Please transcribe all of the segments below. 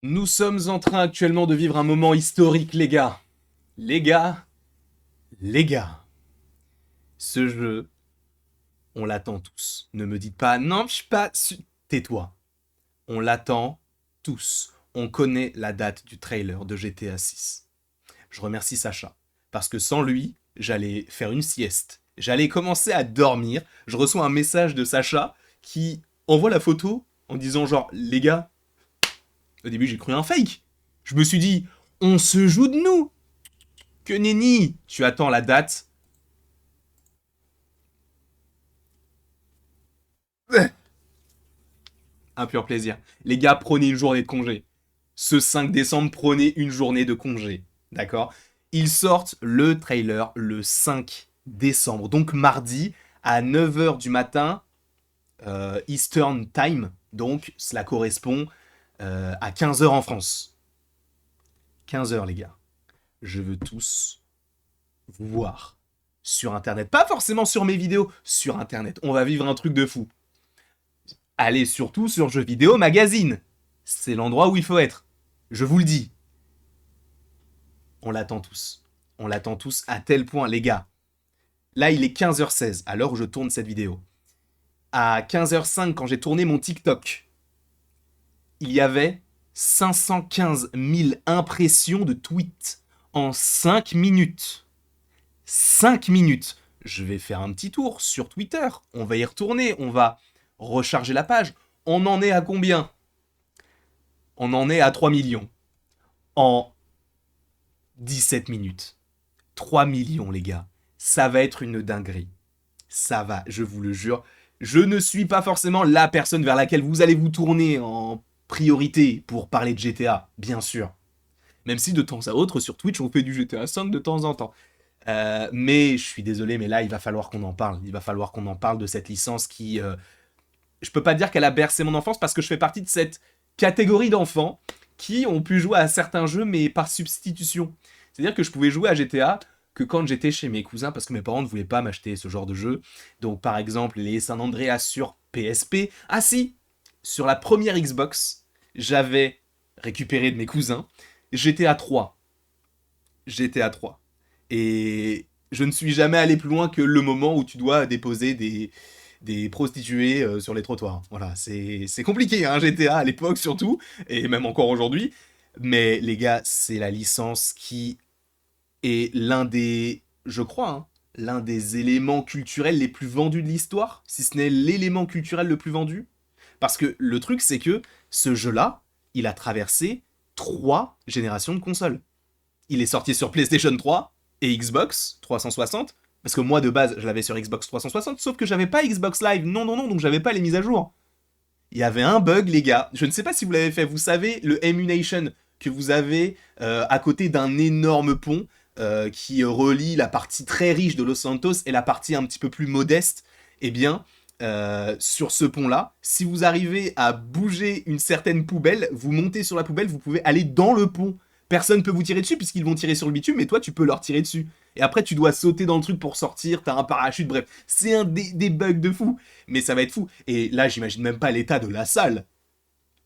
Nous sommes en train actuellement de vivre un moment historique, les gars. Les gars, les gars. Ce jeu, on l'attend tous. Ne me dites pas, non, je suis pas... Tais-toi. On l'attend tous. On connaît la date du trailer de GTA 6. Je remercie Sacha. Parce que sans lui, j'allais faire une sieste. J'allais commencer à dormir. Je reçois un message de Sacha qui envoie la photo en disant genre, les gars, au début j'ai cru un fake. Je me suis dit, on se joue de nous. Que nenni. Tu attends la date. Un pur plaisir. Les gars, prenez une journée de congé. Ce 5 décembre, prenez une journée de congé. D'accord. Ils sortent le trailer le 5 décembre. Donc mardi à 9h du matin, Eastern Time. Donc cela correspond à 15h en France. 15h les gars. Je veux tous vous voir sur Internet. Pas forcément sur mes vidéos, sur Internet. On va vivre un truc de fou. Allez surtout sur Jeux Vidéo Magazine. C'est l'endroit où il faut être. Je vous le dis. On l'attend tous. On l'attend tous à tel point, les gars. Là, il est 15h16, à l'heure où je tourne cette vidéo. À 15h05, quand j'ai tourné mon TikTok, il y avait 515 000 impressions de tweets en 5 minutes. 5 minutes. Je vais faire un petit tour sur Twitter. On va y retourner. On va recharger la page. On en est à combien? On en est à 3 millions. En 17 minutes. 3 millions, les gars. Ça va être une dinguerie. Ça va, je vous le jure. Je ne suis pas forcément la personne vers laquelle vous allez vous tourner en priorité pour parler de GTA, bien sûr. Même si de temps à autre, sur Twitch, on fait du GTA 5 de temps en temps. Mais je suis désolé, mais là, il va falloir qu'on en parle. Il va falloir qu'on en parle de cette licence qui... je peux pas dire qu'elle a bercé mon enfance parce que je fais partie de cette catégorie d'enfants qui ont pu jouer à certains jeux, mais par substitution. C'est-à-dire que je pouvais jouer à GTA que quand j'étais chez mes cousins, parce que mes parents ne voulaient pas m'acheter ce genre de jeu. Donc par exemple, les San Andreas sur PSP. Ah si, sur la première Xbox, j'avais récupéré de mes cousins GTA 3. GTA 3. Et je ne suis jamais allé plus loin que le moment où tu dois déposer des prostituées sur les trottoirs. Voilà, c'est compliqué, hein, GTA à l'époque surtout, et même encore aujourd'hui. Mais les gars, c'est la licence qui est l'un des, je crois, hein, l'un des éléments culturels les plus vendus de l'histoire, si ce n'est l'élément culturel le plus vendu. Parce que le truc, c'est que ce jeu-là, il a traversé 3 générations de consoles. Il est sorti sur PlayStation 3 et Xbox 360. Parce que moi, de base, je l'avais sur Xbox 360, sauf que j'avais pas Xbox Live. Non, non, non, donc j'avais pas les mises à jour. Il y avait un bug, les gars. Je ne sais pas si vous l'avez fait. Vous savez, le Emunation que vous avez à côté d'un énorme pont qui relie la partie très riche de Los Santos et la partie un petit peu plus modeste. Eh bien, sur ce pont-là, si vous arrivez à bouger une certaine poubelle, vous montez sur la poubelle, vous pouvez aller dans le pont. Personne peut vous tirer dessus puisqu'ils vont tirer sur le bitume, mais toi tu peux leur tirer dessus. Et après tu dois sauter dans le truc pour sortir, t'as un parachute, bref. C'est un des bugs de fou. Mais ça va être fou. Et là j'imagine même pas l'état de la salle.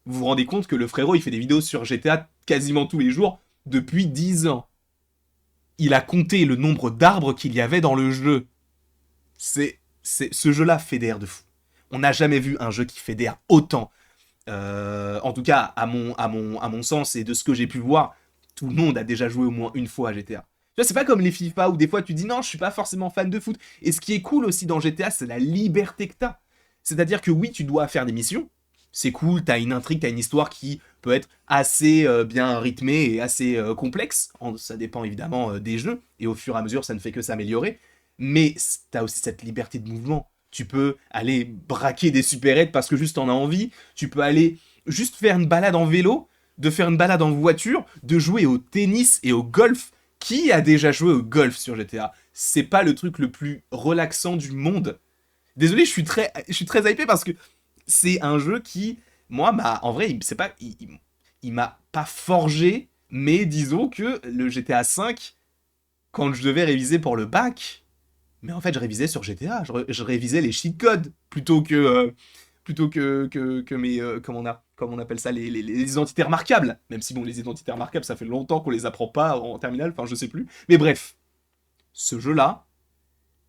Vous vous rendez compte que le frérot il fait des vidéos sur GTA quasiment tous les jours depuis 10 ans. Il a compté le nombre d'arbres qu'il y avait dans le jeu. Ce jeu-là fédère de fou. On n'a jamais vu un jeu qui fédère autant. En tout cas, à mon sens et de ce que j'ai pu voir, tout le monde a déjà joué au moins une fois à GTA. Tu vois, c'est pas comme les FIFA où des fois tu dis non, je suis pas forcément fan de foot. Et ce qui est cool aussi dans GTA, c'est la liberté que t'as. C'est-à-dire que oui, tu dois faire des missions. C'est cool, t'as une intrigue, t'as une histoire qui peut être assez bien rythmée et assez complexe. Ça dépend évidemment des jeux. Et au fur et à mesure, ça ne fait que s'améliorer. Mais t'as aussi cette liberté de mouvement. Tu peux aller braquer des supérettes parce que juste t'en as envie. Tu peux aller juste faire une balade en vélo, de faire une balade en voiture, de jouer au tennis et au golf. Qui a déjà joué au golf sur GTA? C'est pas le truc le plus relaxant du monde. Désolé, je suis très hypé parce que c'est un jeu qui, moi, en vrai, c'est pas, il m'a pas forgé, mais disons que le GTA V, quand je devais réviser pour le bac, mais en fait, je révisais sur GTA, je révisais les cheat codes plutôt que plutôt que mes, comment on appelle ça, les identités remarquables. Même si, bon, les identités remarquables, ça fait longtemps qu'on les apprend pas en terminale, enfin, je sais plus. Mais bref, ce jeu-là,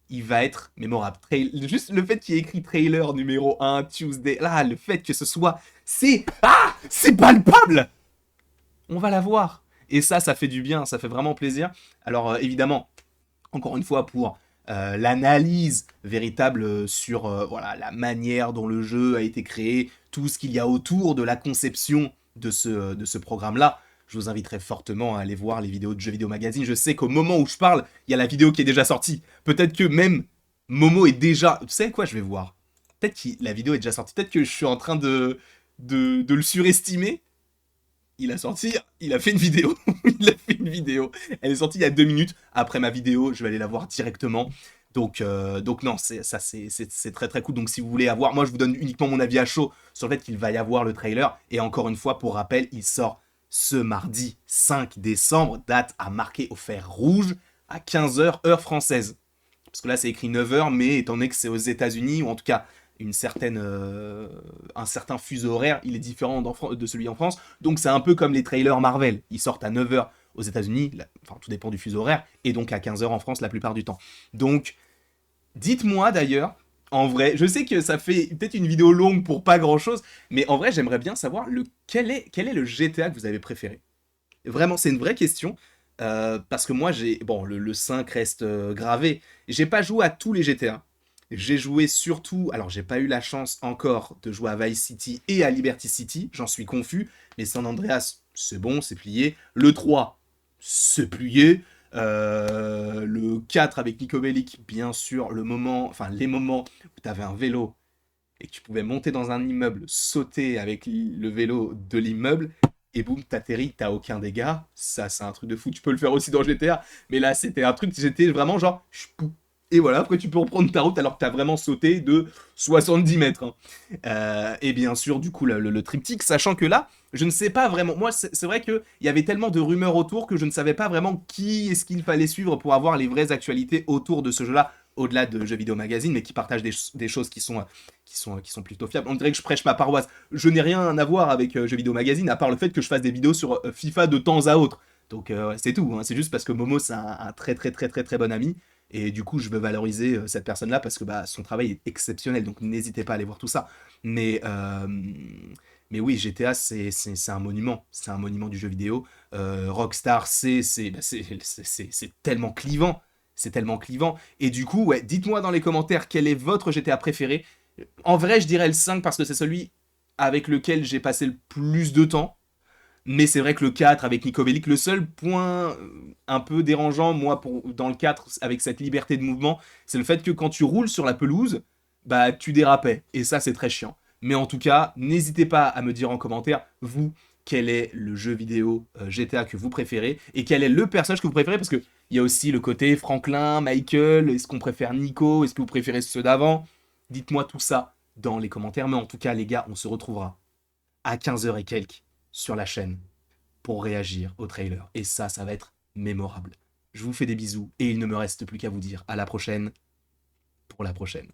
il va être mémorable. Juste le fait qu'il y ait écrit trailer numéro 1, Tuesday, là, le fait que ce soit... c'est palpable. On va la voir. Et ça fait du bien, ça fait vraiment plaisir. Alors, évidemment, encore une fois, pour l'analyse véritable sur voilà, la manière dont le jeu a été créé, tout ce qu'il y a autour de la conception de ce programme-là, je vous inviterai fortement à aller voir les vidéos de Jeux Vidéo Magazine. Je sais qu'au moment où je parle, il y a la vidéo qui est déjà sortie. Peut-être que même Momo est déjà... Tu sais quoi, je vais voir. Peut-être que la vidéo est déjà sortie. Peut-être que je suis en train de le surestimer. Il a fait une vidéo. Il a fait une vidéo. Elle est sortie il y a 2 minutes. Après ma vidéo, je vais aller la voir directement. Donc non, c'est très très cool. Donc si vous voulez avoir, moi je vous donne uniquement mon avis à chaud sur le fait qu'il va y avoir le trailer. Et encore une fois, pour rappel, il sort ce mardi 5 décembre, date à marquer au fer rouge à 15h heure française. Parce que là c'est écrit 9h, mais étant donné que c'est aux États-Unis, ou en tout cas un certain fuseau horaire, il est différent de celui en France. Donc c'est un peu comme les trailers Marvel. Ils sortent à 9h aux États-Unis, enfin tout dépend du fuseau horaire, et donc à 15h en France la plupart du temps. Donc dites-moi d'ailleurs, en vrai, je sais que ça fait peut-être une vidéo longue pour pas grand-chose, mais en vrai j'aimerais bien savoir quel est le GTA que vous avez préféré. Vraiment, c'est une vraie question. Parce que moi, bon, le 5 reste gravé. J'ai pas joué à tous les GTA. J'ai joué surtout... Alors, j'ai pas eu la chance encore de jouer à Vice City et à Liberty City. J'en suis confus. Mais San Andreas, c'est bon, c'est plié. Le 3, c'est plié. Le 4 avec Nico Bellic, bien sûr, les moments où t'avais un vélo et que tu pouvais monter dans un immeuble, sauter avec le vélo de l'immeuble, et boum, t'atterris, t'as aucun dégât. Ça, c'est un truc de fou. Tu peux le faire aussi dans GTA, mais là, c'était un truc, j'étais vraiment genre, et voilà, après tu peux reprendre ta route alors que t'as vraiment sauté de 70 mètres. Hein. Et bien sûr, du coup, le triptyque, sachant que là, je ne sais pas vraiment. Moi, c'est vrai qu'il y avait tellement de rumeurs autour que je ne savais pas vraiment qui est-ce qu'il fallait suivre pour avoir les vraies actualités autour de ce jeu-là, au-delà de Jeux Vidéo Magazine, mais qui partagent des choses qui sont plutôt fiables. On dirait que je prêche ma paroisse. Je n'ai rien à voir avec Jeux Vidéo Magazine, à part le fait que je fasse des vidéos sur FIFA de temps à autre. Donc c'est tout, hein. C'est juste parce que Momo, c'est un très très très très très bon ami. Et du coup, je veux valoriser cette personne-là parce que bah, son travail est exceptionnel. Donc n'hésitez pas à aller voir tout ça. Mais, euh, mais oui, GTA, c'est un monument. C'est un monument du jeu vidéo. Rockstar, c'est tellement clivant. C'est tellement clivant. Et du coup, ouais, dites-moi dans les commentaires quel est votre GTA préféré. En vrai, je dirais le 5 parce que c'est celui avec lequel j'ai passé le plus de temps. Mais c'est vrai que le 4 avec Nico Bellic, le seul point un peu dérangeant, moi, dans le 4, avec cette liberté de mouvement, c'est le fait que quand tu roules sur la pelouse, bah tu dérapais. Et ça, c'est très chiant. Mais en tout cas, n'hésitez pas à me dire en commentaire, vous, quel est le jeu vidéo GTA que vous préférez et quel est le personnage que vous préférez, parce qu'il y a aussi le côté Franklin, Michael, est-ce qu'on préfère Nico, est-ce que vous préférez ceux d'avant. Dites-moi tout ça dans les commentaires, mais en tout cas, les gars, on se retrouvera à 15h et quelques sur la chaîne pour réagir au trailer. Et ça va être mémorable. Je vous fais des bisous et il ne me reste plus qu'à vous dire à la prochaine pour la prochaine.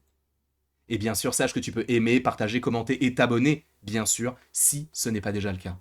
Et bien sûr, sache que tu peux aimer, partager, commenter et t'abonner, bien sûr, si ce n'est pas déjà le cas.